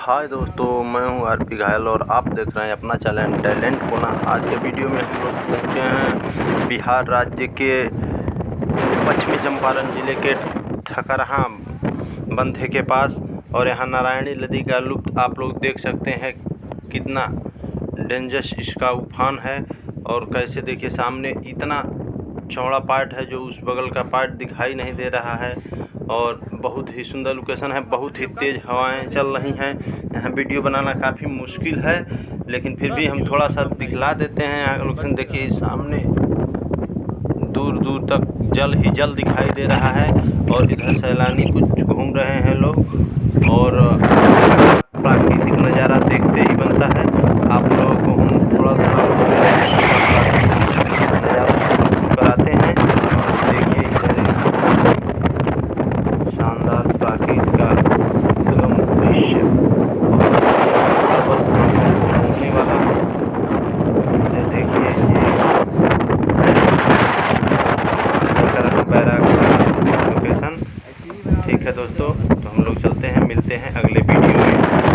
हाय दोस्तों, मैं हूं आरपी घायल और आप देख रहे हैं अपना चैनल टैलेंट कोना। आज के वीडियो में हम लोग पहुंचे हैं बिहार राज्य के पश्चिमी चंपारण ज़िले के ठकरहा बंधे के पास। और यहाँ नारायणी नदी का लुप्त आप लोग देख सकते हैं, कितना डेंजरस इसका उफान है। और कैसे देखिए, सामने इतना चौड़ा पार्ट है जो उस बगल का पार्ट दिखाई नहीं दे रहा है। और बहुत ही सुंदर लोकेशन है, बहुत ही तेज़ हवाएं चल रही हैं। यहाँ वीडियो बनाना काफ़ी मुश्किल है, लेकिन फिर भी हम थोड़ा सा दिखला देते हैं। यहाँ लोकेशन देखिए, सामने दूर दूर तक जल ही जल दिखाई दे रहा है। और इधर सैलानी कुछ घूम रहे हैं लोग। और प्राकृतिक नज़ारा देखते ही बनता है। आप लोगों को हम थोड़ा प्राकृतिक नज़ारों से रूबरू कराते हैं। देखिए इधर शानदार प्राकृतिक का दुर्गम दृश्य, बस घूमने वाला। इधर देखिए, ये बैराग का लोकेशन। ठीक है दोस्तों, तो हम लोग चलते हैं, मिलते हैं अगले वीडियो में।